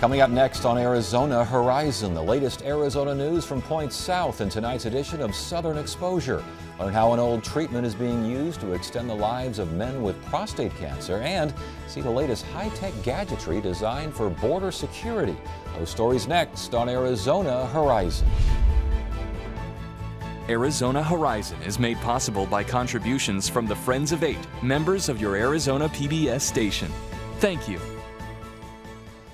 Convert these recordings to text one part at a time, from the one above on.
Coming up next on Arizona Horizon, the latest Arizona news from points south in tonight's edition of Southern Exposure. Learn how an old treatment is being used to extend the lives of men with prostate cancer and see the latest high-tech gadgetry designed for border security. Those stories next on Arizona Horizon. Arizona Horizon is made possible by contributions from the Friends of Eight, members of your Arizona PBS station. Thank you.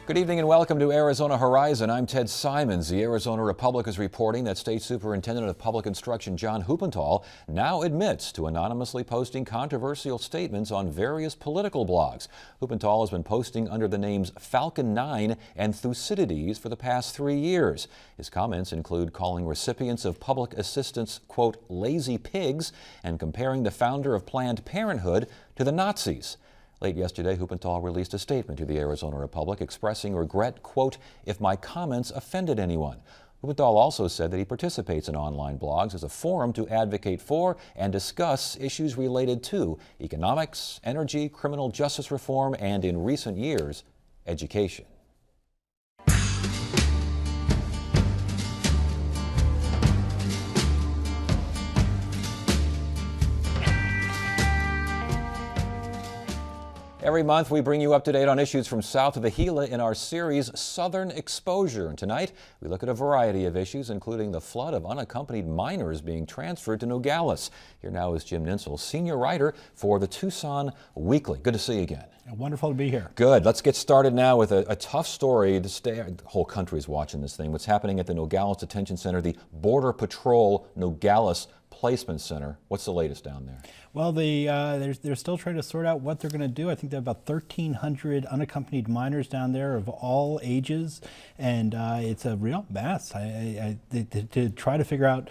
Good evening and welcome to Arizona Horizon. I'm Ted Simons. The Arizona Republic is reporting that State Superintendent of Public Instruction John Huppenthal now admits to anonymously posting controversial statements on various political blogs. Huppenthal has been posting under the names Falcon 9 and Thucydides for the past 3 years. His comments include calling recipients of public assistance, quote, lazy pigs, and comparing the founder of Planned Parenthood to the Nazis. Late yesterday, Huppenthal released a statement to the Arizona Republic expressing regret, quote, if my comments offended anyone. Huppenthal also said that he participates in online blogs as a forum to advocate for and discuss issues related to economics, energy, criminal justice reform, and in recent years, education. Every month we bring you up to date on issues from south of the Gila in our series Southern Exposure. And tonight we look at a variety of issues, including the flood of unaccompanied minors being transferred to Nogales. Here now is Jim Ninsel, senior writer for the Tucson Weekly. Good to see you again. Wonderful to be here. Good. Let's get started now with a tough story. The whole country is watching this thing. What's happening at the Nogales Detention Center, the Border Patrol Nogales Placement Center. What's the latest down there? Well, they're still trying to sort out what they're going to do. I think they have about 1,300 unaccompanied minors down there of all ages, and it's a real mess. To try to figure out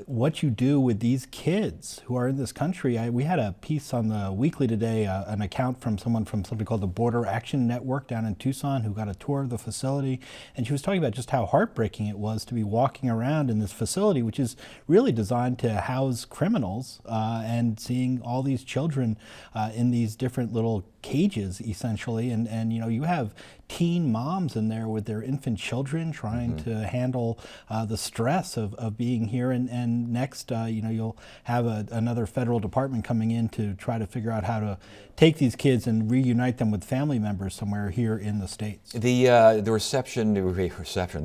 what you do with these kids who are in this country. We had a piece on the Weekly today, an account from someone from something called the Border Action Network down in Tucson who got a tour of the facility, and she was talking about just how heartbreaking it was to be walking around in this facility, which is really designed to house criminals, and seeing all these children in these different little cages, essentially, and you know, you have teen moms in there with their infant children trying to handle the stress of being here, and next you know, you'll have another federal department coming in to try to figure out how to take these kids and reunite them with family members somewhere here in the States. The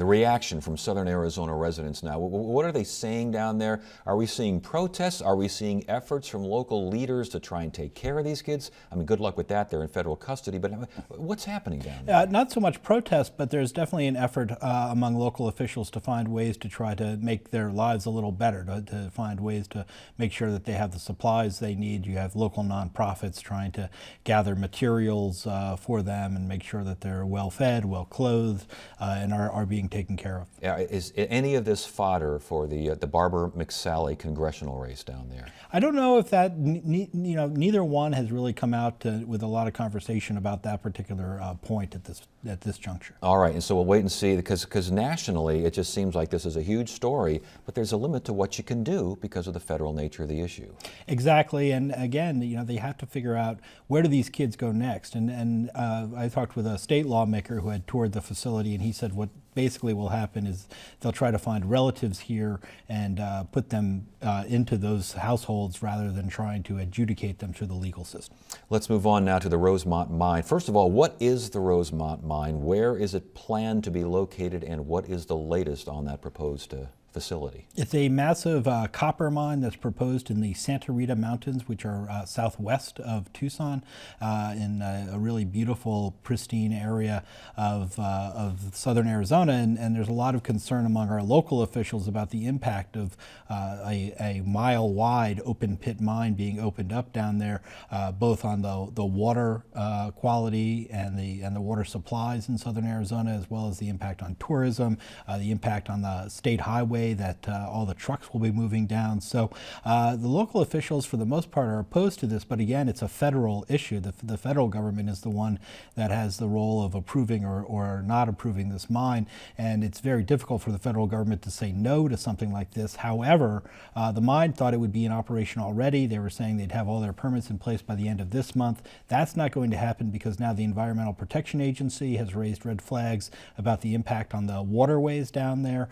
reaction from Southern Arizona residents now, what are they saying down there? Are we seeing protests? Are we seeing efforts from local leaders to try and take care of these kids? I mean, good luck with that. They're in federal custody, but what's happening down there? Not so much protest, but there's definitely an effort among local officials to find ways to try to make their lives a little better, to find ways to make sure that they have the supplies they need. You have local nonprofits trying to gather materials for them and make sure that they're well fed, well clothed, and are being taken care of. Is any of this fodder for the Barbara McSally congressional race down there? I don't know if that, you know, neither one has really come out with a lot of conversation about that particular point at this juncture. All right, and so we'll wait and see, because nationally it just seems like this is a huge story, but there's a limit to what you can do because of the federal nature of the issue. Exactly, and again, you know, they have to figure out where do these kids go next. And I talked with a state lawmaker who had toured the facility, and he said what basically will happen is they'll try to find relatives here and put them into those households rather than trying to adjudicate them through the legal system. Let's move on now to the Rosemont Mine. First of all, what is the Rosemont Mine? Where is it planned to be located, and what is the latest on that proposed facility? It's a massive copper mine that's proposed in the Santa Rita Mountains, which are southwest of Tucson, in a really beautiful, pristine area of southern Arizona. And there's a lot of concern among our local officials about the impact of a mile-wide open pit mine being opened up down there, both on the water quality and the water supplies in southern Arizona, as well as the impact on tourism, the impact on the state highway day that all the trucks will be moving down. So the local officials, for the most part, are opposed to this. But again, it's a federal issue. The federal government is the one that has the role of approving or not approving this mine. And it's very difficult for the federal government to say no to something like this. However, the mine thought it would be in operation already. They were saying they'd have all their permits in place by the end of this month. That's not going to happen because now the Environmental Protection Agency has raised red flags about the impact on the waterways down there.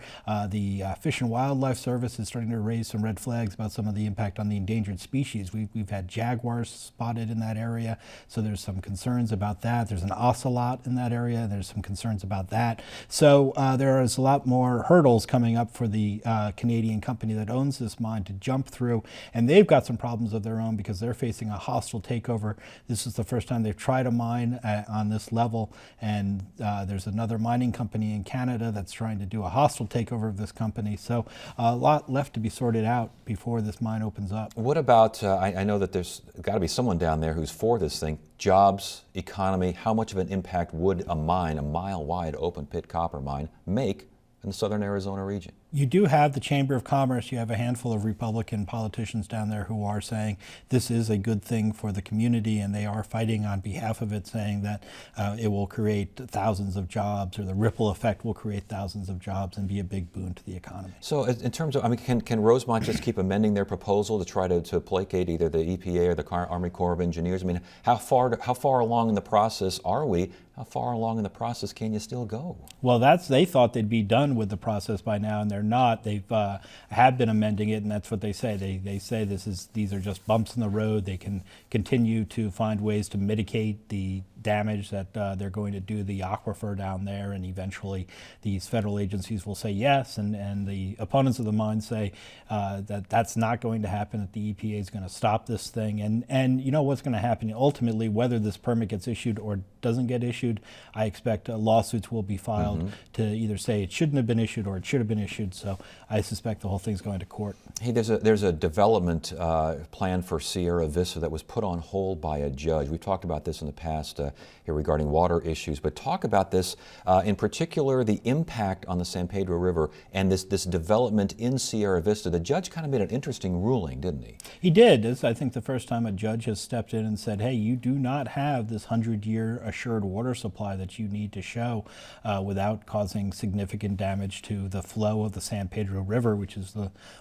The Fish and Wildlife Service is starting to raise some red flags about some of the impact on the endangered species. We've had jaguars spotted in that area, so there's some concerns about that. There's an ocelot in that area. There's some concerns about that. So there is a lot more hurdles coming up for the Canadian company that owns this mine to jump through, and they've got some problems of their own because they're facing a hostile takeover. This is the first time they've tried a mine on this level, and there's another mining company in Canada that's trying to do a hostile takeover of this company. So a lot left to be sorted out before this mine opens up. What about, I know that there's got to be someone down there who's for this thing, jobs, economy, how much of an impact would a mine, a mile-wide open-pit copper mine, make in the southern Arizona region? You do have the Chamber of Commerce. You have a handful of Republican politicians down there who are saying this is a good thing for the community, and they are fighting on behalf of it, saying that it will create thousands of jobs, or the ripple effect will create thousands of jobs and be a big boon to the economy. So in terms of, I mean, can Rosemont just keep amending their proposal to try to placate either the EPA or the Army Corps of Engineers? I mean, how far along in the process are we? How far along in the process can you still go? Well, they thought they'd be done with the process by now, and they're not. They've have been amending it, and that's what they say. They say these are just bumps in the road. They can continue to find ways to mitigate the damage that they're going to do the aquifer down there, and eventually these federal agencies will say yes, and the opponents of the mine say that that's not going to happen, that the EPA is going to stop this thing. And you know what's going to happen ultimately, whether this permit gets issued or doesn't get issued, I expect lawsuits will be filed to either say it shouldn't have been issued or it should have been issued. So I suspect the whole thing's going to court. Hey, there's a development plan for Sierra Vista that was put on hold by a judge. We've talked about this in the past here regarding water issues, but talk about this in particular, the impact on the San Pedro River and this development in Sierra Vista. The judge kind of made an interesting ruling, didn't he? He did. It's, I think, the first time a judge has stepped in and said, hey, you do not have this 100-year assured water supply that you need to show without causing significant damage to the flow of the San Pedro River, which is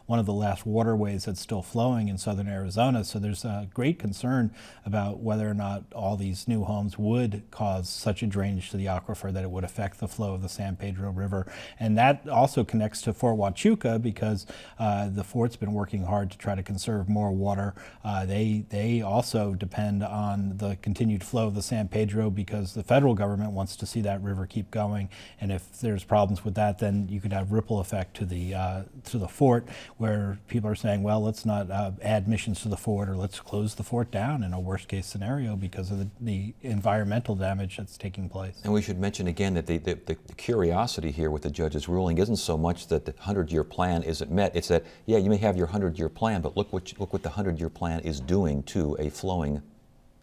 one of the last waterways that's still flowing in southern Arizona. So there's a great concern about whether or not all these new homes would cause such a drainage to the aquifer that it would affect the flow of the San Pedro River. And that also connects to Fort Huachuca because the fort's been working hard to try to conserve more water. They also depend on the continued flow of the San Pedro because the federal government wants to see that river keep going. And if there's problems with that, then you could have ripple effect to the fort, where people are saying, well, let's not add missions to the fort, or let's close the fort down in a worst case scenario because of the environmental damage that's taking place. And we should mention again that the curiosity here with the judge's ruling isn't so much that the 100-year plan isn't met. It's that, yeah, you may have your 100-year plan, but look what the 100-year plan is doing to a flowing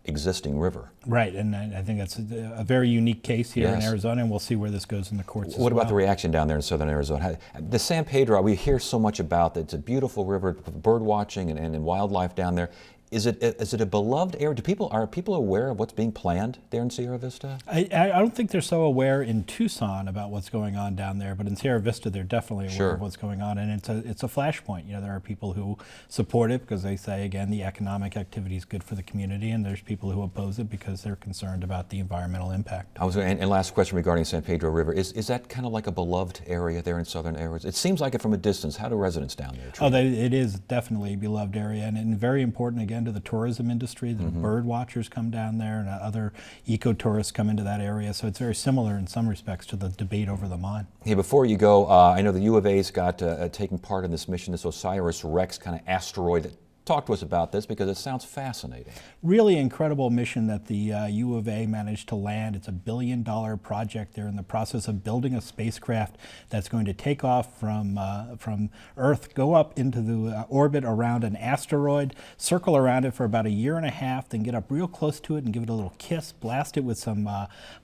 existing river. Right, and I think that's a very unique case here in Arizona, and we'll see where this goes in the courts as well. What about the reaction down there in southern Arizona? The San Pedro, we hear so much about that. It's a beautiful river, bird watching and wildlife down there. Is it a beloved area? Are people aware of what's being planned there in Sierra Vista? I don't think they're so aware in Tucson about what's going on down there, but in Sierra Vista they're definitely aware of what's going on, and it's a flashpoint. You know, there are people who support it because they say, again, the economic activity is good for the community, and there's people who oppose it because they're concerned about the environmental impact. And last question regarding San Pedro River, is that kind of like a beloved area there in southern Arizona? It seems like it from a distance. How do residents down there treat it? It is definitely a beloved area, and very important again to the tourism industry. The bird watchers come down there, and other eco-tourists come into that area. So it's very similar in some respects to the debate over the mine. Hey, before you go, I know the U of A's got taking part in this mission, this OSIRIS-REx kind of asteroid that Talk to us about this because it sounds fascinating. Really incredible mission that the U of A managed to land. It's $1 billion project. They're in the process of building a spacecraft that's going to take off from Earth, go up into the orbit around an asteroid, circle around it for about 1.5 years, then get up real close to it and give it a little kiss, blast it with some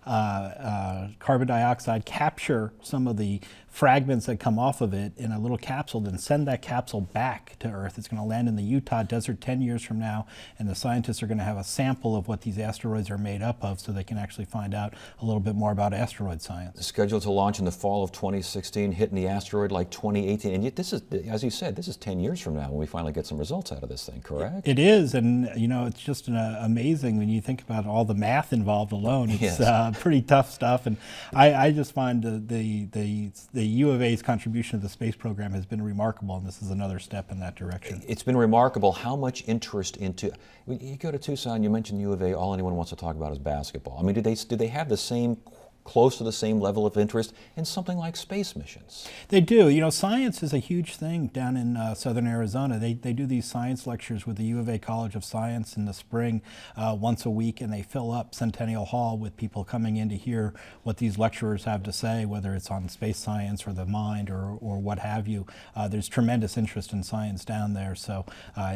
carbon dioxide, capture some of the fragments that come off of it in a little capsule, then send that capsule back to Earth. It's going to land in the Utah desert 10 years from now, and the scientists are going to have a sample of what these asteroids are made up of so they can actually find out a little bit more about asteroid science. Scheduled to launch in the fall of 2016, hitting the asteroid like 2018. And yet this is, as you said, this is 10 years from now when we finally get some results out of this thing, correct? It is, and you know, it's just amazing when you think about all the math involved alone. It's Yes. Pretty tough stuff, and I just find the U of A's contribution to the space program has been remarkable, and this is another step in that direction. It's been remarkable how much interest into, when you go to Tucson, you mentioned U of A, all anyone wants to talk about is basketball. I mean, do they have the same, close to the same level of interest in something like space missions? They do. You know, science is a huge thing down in southern Arizona. They do these science lectures with the U of A College of Science in the spring once a week, and they fill up Centennial Hall with people coming in to hear what these lecturers have to say, whether it's on space science or the mind or what have you. There's tremendous interest in science down there, so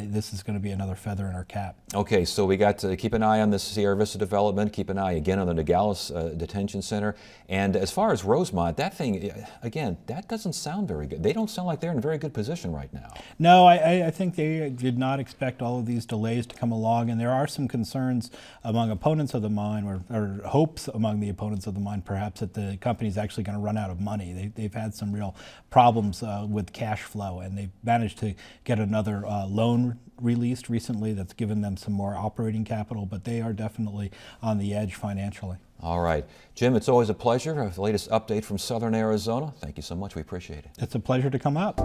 this is going to be another feather in our cap. Okay, so we got to keep an eye on this Sierra Vista development, keep an eye again on the Nogales Detention Center. And as far as Rosemont, that thing, again, that doesn't sound very good. They don't sound like they're in a very good position right now. No, I think they did not expect all of these delays to come along, and there are some concerns among opponents of the mine, or hopes among the opponents of the mine, perhaps, that the company's actually going to run out of money. They've had some real problems with cash flow, and they've managed to get another loan released recently that's given them some more operating capital, but they are definitely on the edge financially. All right. Jim, it's always a pleasure. The latest update from southern Arizona. Thank you so much. We appreciate it. It's a pleasure to come up.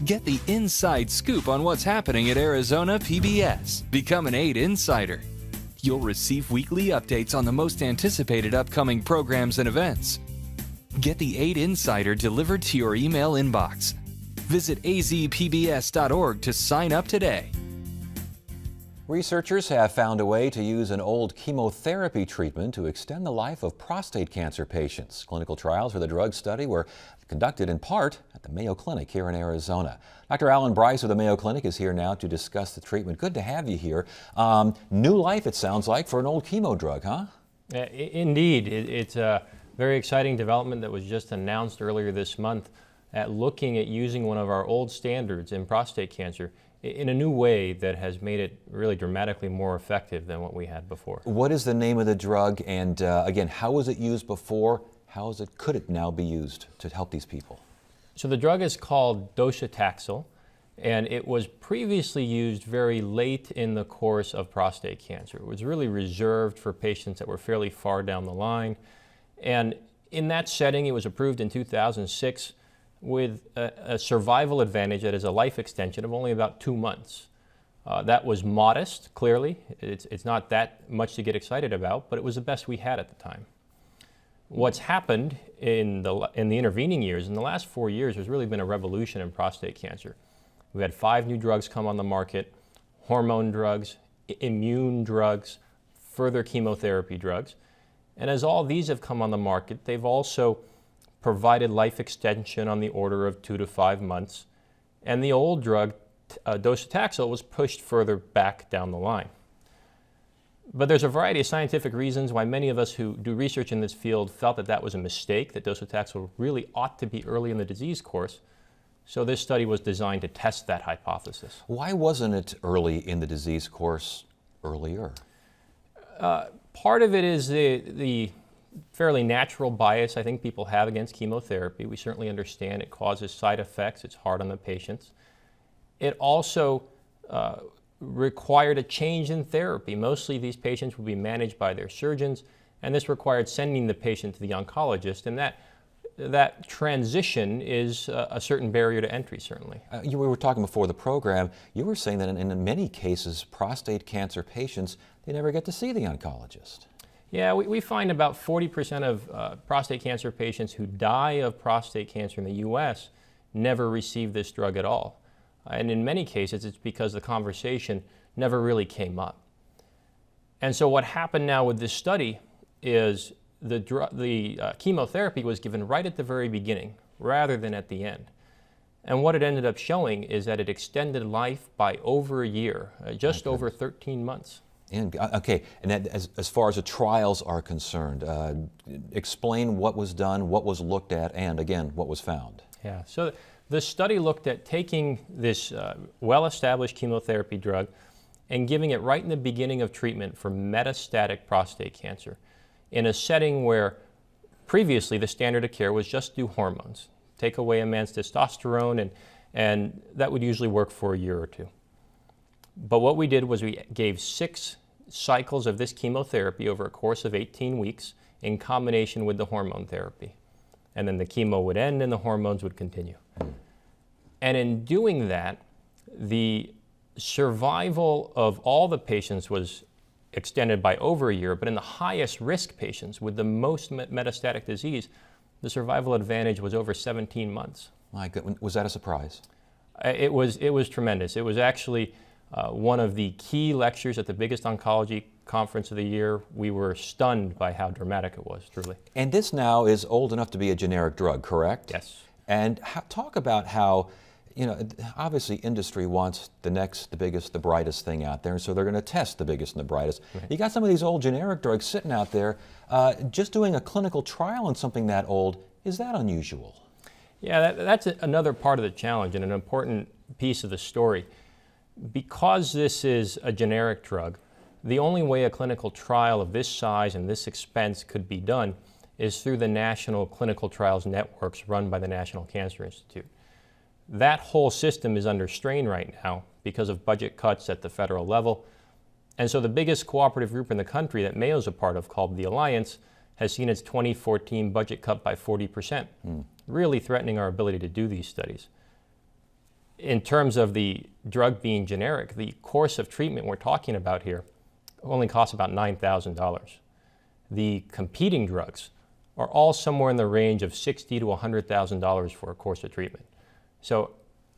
Get the inside scoop on what's happening at Arizona PBS. Become an 8 Insider. You'll receive weekly updates on the most anticipated upcoming programs and events. Get the 8 Insider delivered to your email inbox. Visit azpbs.org to sign up today. Researchers have found a way to use an old chemotherapy treatment to extend the life of prostate cancer patients. Clinical trials for the drug study were conducted in part at the Mayo Clinic here in Arizona. Dr. Alan Bryce of the Mayo Clinic is here now to discuss the treatment. Good to have you here. New life, it sounds like, for an old chemo drug, huh? Indeed. It's a very exciting development that was just announced earlier this month at looking at using one of our old standards in prostate cancer in a new way that has made it really dramatically more effective than what we had before. What is the name of the drug, and again, how was it used before? Could it now be used to help these people? So the drug is called docetaxel, and it was previously used very late in the course of prostate cancer. It was really reserved for patients that were fairly far down the line, and in that setting it was approved in 2006 with a survival advantage that is a life extension of only about 2 months. That was modest, clearly. It's not that much to get excited about, but it was the best we had at the time. What's happened in the intervening years, in the last 4 years, there's really been a revolution in prostate cancer. We've had 5 new drugs come on the market, hormone drugs, immune drugs, further chemotherapy drugs. And as all these have come on the market, they've also provided life extension on the order of 2 to 5 months. And the old drug, docetaxel, was pushed further back down the line. But there's a variety of scientific reasons why many of us who do research in this field felt that that was a mistake, that docetaxel really ought to be early in the disease course. So this study was designed to test that hypothesis. Why wasn't it early in the disease course earlier? Part of it is the fairly natural bias I think people have against chemotherapy. We certainly understand it causes side effects. It's hard on the patients. It also required a change in therapy. Mostly these patients would be managed by their surgeons, and this required sending the patient to the oncologist, and that transition is a certain barrier to entry, certainly. We were talking before the program, you were saying that in many cases, prostate cancer patients, they never get to see the oncologist. Yeah, we find about 40% of prostate cancer patients who die of prostate cancer in the U.S. never receive this drug at all. And in many cases, it's because the conversation never really came up. And so what happened now with this study is the chemotherapy was given right at the very beginning rather than at the end. And what it ended up showing is that it extended life by over a year, just over 13 months. And, okay, and that, as far as the trials are concerned, explain what was done, what was looked at, and again, what was found. Yeah, so the study looked at taking this well-established chemotherapy drug and giving it right in the beginning of treatment for metastatic prostate cancer in a setting where previously the standard of care was just do hormones, take away a man's testosterone, and that would usually work for a year or two. But what we did was we gave 6 cycles of this chemotherapy over a course of 18 weeks in combination with the hormone therapy. And then the chemo would end and the hormones would continue. And in doing that, the survival of all the patients was extended by over a year, but in the highest risk patients with the most metastatic disease, the survival advantage was over 17 months. My goodness, was that a surprise? It was tremendous. It was actually one of the key lectures at the biggest oncology conference of the year. We were stunned by how dramatic it was, truly. And this now is old enough to be a generic drug, correct? Yes. And talk about how, you know, obviously industry wants the next, the biggest, the brightest thing out there, and so they're going to test the biggest and the brightest. Right. You got some of these old generic drugs sitting out there. Just doing a clinical trial on something that old, is that unusual? Yeah, that's another part of the challenge and an important piece of the story. Because this is a generic drug, the only way a clinical trial of this size and this expense could be done is through the national clinical trials networks run by the National Cancer Institute. That whole system is under strain right now because of budget cuts at the federal level. And so the biggest cooperative group in the country that Mayo's a part of, called the Alliance, has seen its 2014 budget cut by 40%, really threatening our ability to do these studies. In terms of the drug being generic, the course of treatment we're talking about here only costs about $9,000. The competing drugs are all somewhere in the range of $60,000 to $100,000 for a course of treatment. So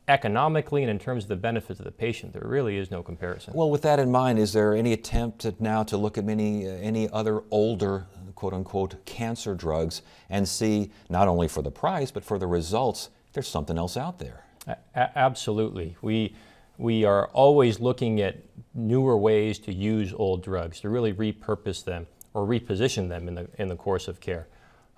economically and in terms of the benefits of the patient, there really is no comparison. Well, with that in mind, is there any attempt now to look at any other older, quote-unquote, cancer drugs and see, not only for the price, but for the results, there's something else out there? Absolutely. We are always looking at newer ways to use old drugs, to really repurpose them or reposition them in the course of care.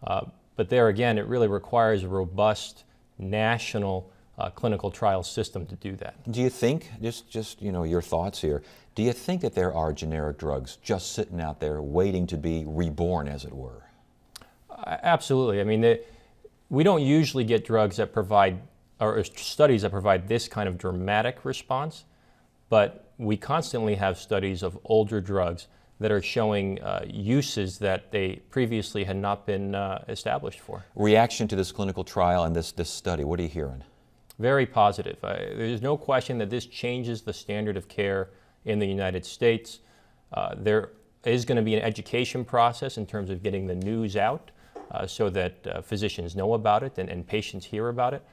But there again, it really requires a robust national clinical trial system to do that. Do you think, just you know, your thoughts here, do you think that there are generic drugs just sitting out there waiting to be reborn, as it were? Absolutely. I mean, we don't usually get drugs that provide, or studies that provide this kind of dramatic response, but we constantly have studies of older drugs that are showing uses that they previously had not been established for. Reaction to this clinical trial and this study, what are you hearing? Very positive. There's no question that this changes the standard of care in the United States. There is going to be an education process in terms of getting the news out so that physicians know about it and patients hear about it.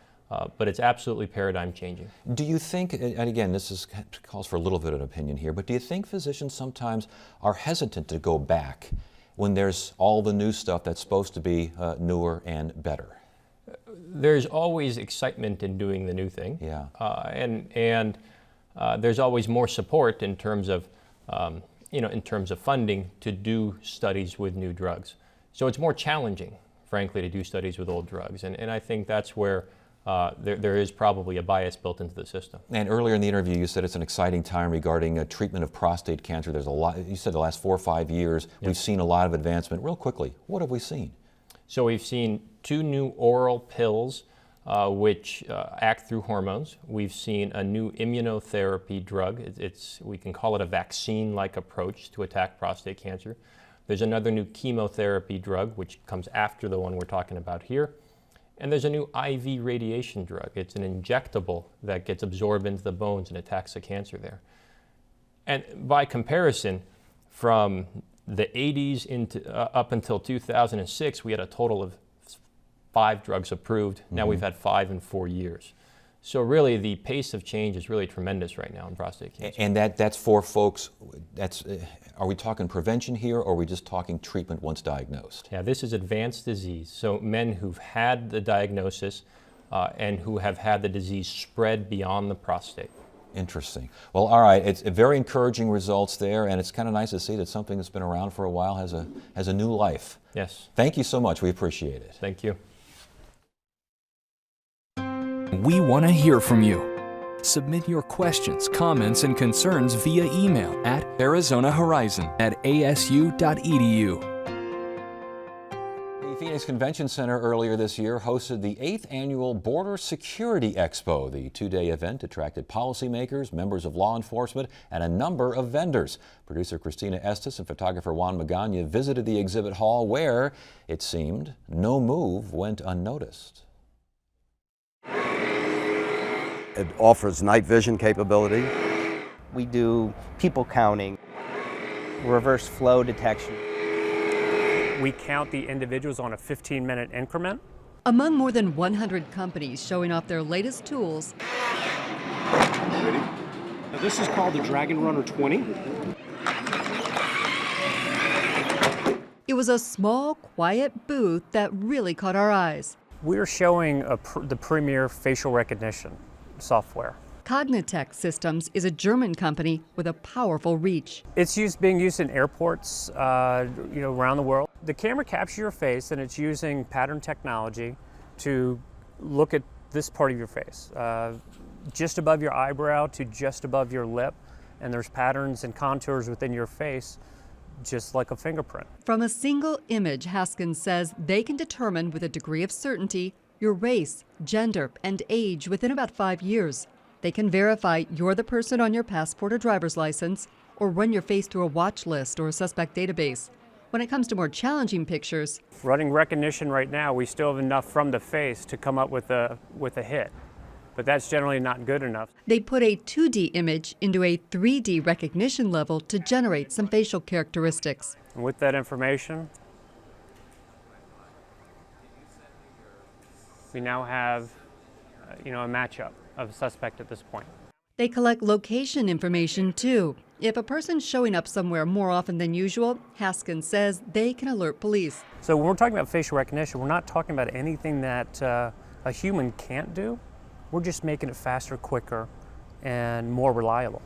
But it's absolutely paradigm changing. Do you think, and again, this calls for a little bit of an opinion here, but do you think physicians sometimes are hesitant to go back when there's all the new stuff that's supposed to be newer and better? There's always excitement in doing the new thing. Yeah. And there's always more support in terms of in terms of funding to do studies with new drugs. So it's more challenging, frankly, to do studies with old drugs. And I think that's where there is probably a bias built into the system. And earlier in the interview, you said it's an exciting time regarding treatment of prostate cancer. There's a lot, you said the last 4 or 5 years, we've seen a lot of advancement. Real quickly, what have we seen? So we've seen 2 new oral pills which act through hormones. We've seen a new immunotherapy drug. We can call it a vaccine-like approach to attack prostate cancer. There's another new chemotherapy drug, which comes after the one we're talking about here. And there's a new IV radiation drug. It's an injectable that gets absorbed into the bones and attacks the cancer there. And by comparison, from the 80s up until 2006, we had a total of 5 drugs approved. Now we've had 5 in 4 years. So really, the pace of change is really tremendous right now in prostate cancer. And that's for folks, are we talking prevention here, or are we just talking treatment once diagnosed? Yeah, this is advanced disease. So men who've had the diagnosis and who have had the disease spread beyond the prostate. Interesting. Well, all right, it's very encouraging results there, and it's kind of nice to see that something that's been around for a while has a new life. Yes. Thank you so much. We appreciate it. Thank you. We want to hear from you. Submit your questions, comments, and concerns via email at arizonahorizon@asu.edu. The Phoenix Convention Center earlier this year hosted the 8th annual Border Security Expo. The 2-day event attracted policymakers, members of law enforcement, and a number of vendors. Producer Christina Estes and photographer Juan Magana visited the exhibit hall where, it seemed, no move went unnoticed. It offers night vision capability. We do people counting, reverse flow detection. We count the individuals on a 15-minute increment. Among more than 100 companies showing off their latest tools. Ready? Now this is called the Dragon Runner 20. It was a small, quiet booth that really caught our eyes. We're showing the premier facial recognition software. Cognitech Systems is a German company with a powerful reach. It's being used in airports around the world. The camera captures your face, and it's using pattern technology to look at this part of your face, just above your eyebrow to just above your lip, and there's patterns and contours within your face, just like a fingerprint. From a single image, Haskins says they can determine with a degree of certainty your race, gender, and age within about 5 years. They can verify you're the person on your passport or driver's license, or run your face through a watch list or a suspect database. When it comes to more challenging pictures, Running recognition right now, we still have enough from the face to come up with a hit, but that's generally not good enough. they put a 2D image into a 3D recognition level to generate some facial characteristics. And with that information, we now have a matchup of a suspect at this point. They collect location information too. If a person's showing up somewhere more often than usual, Haskins says they can alert police. So when we're talking about facial recognition, we're not talking about anything that a human can't do. We're just making it faster, quicker, and more reliable.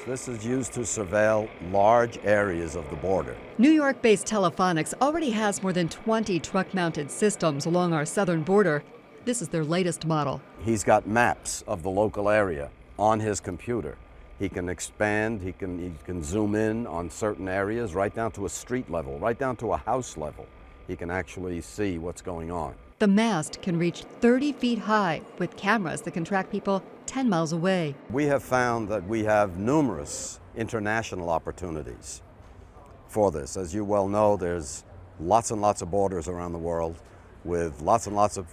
This is used to surveil large areas of the border. New York-based Telephonics already has more than 20 truck-mounted systems along our southern border. This is their latest model. He's got maps of the local area on his computer. He can expand, he can zoom in on certain areas right down to a street level, right down to a house level. He can actually see what's going on. The mast can reach 30 feet high with cameras that can track people 10 miles away. We have found that we have numerous international opportunities for this. As you well know, there's lots and lots of borders around the world with lots and lots of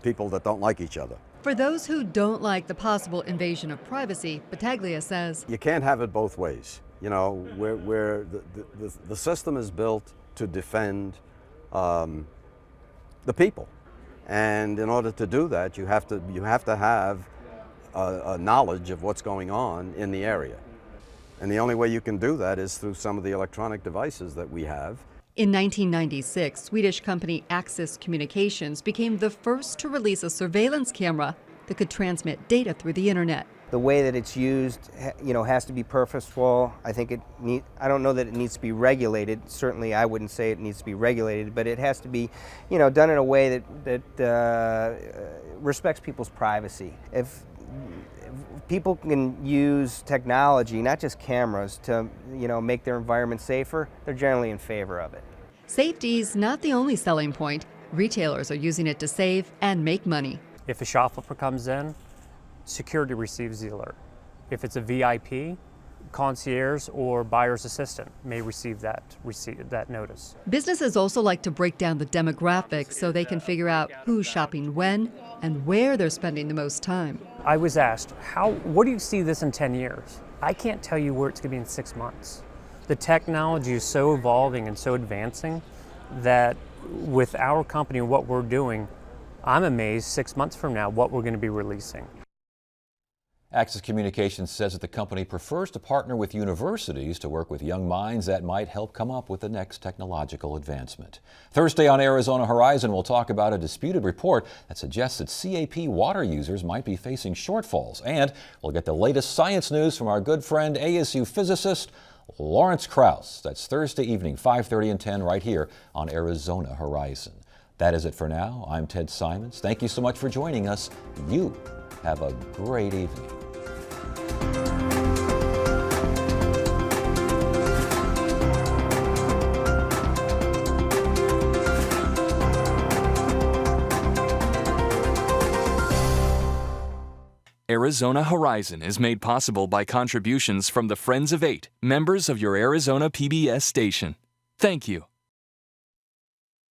people that don't like each other. For those who don't like the possible invasion of privacy, Battaglia says, You can't have it both ways. You know, the system is built to defend the people. And in order to do that, you have to have a knowledge of what's going on in the area. And the only way you can do that is through some of the electronic devices that we have. In 1996, Swedish company Axis Communications became the first to release a surveillance camera that could transmit data through the internet. The way that it's used, has to be purposeful. I think I don't know that it needs to be regulated. Certainly, I wouldn't say it needs to be regulated, but it has to be, done in a way that respects people's privacy. If people can use technology, not just cameras, to make their environment safer, they're generally in favor of it. Safety's not the only selling point. Retailers are using it to save and make money. If a shopkeeper comes in, security receives the alert. If it's a VIP, concierge or buyer's assistant may receive that notice. Businesses also like to break down the demographics so they can figure out who's shopping when and where they're spending the most time. I was asked, what do you see this in 10 years? I can't tell you where it's going to be in 6 months. The technology is so evolving and so advancing that with our company and what we're doing, I'm amazed 6 months from now what we're going to be releasing. Axis Communications says that the company prefers to partner with universities to work with young minds that might help come up with the next technological advancement. Thursday on Arizona Horizon, we'll talk about a disputed report that suggests that CAP water users might be facing shortfalls. And we'll get the latest science news from our good friend ASU physicist Lawrence Krauss. That's Thursday evening, 5:30 and 10 right here on Arizona Horizon. That is it for now. I'm Ted Simons. Thank you so much for joining us. You have a great evening. Arizona Horizon is made possible by contributions from the Friends of 8, members of your Arizona PBS station. Thank you.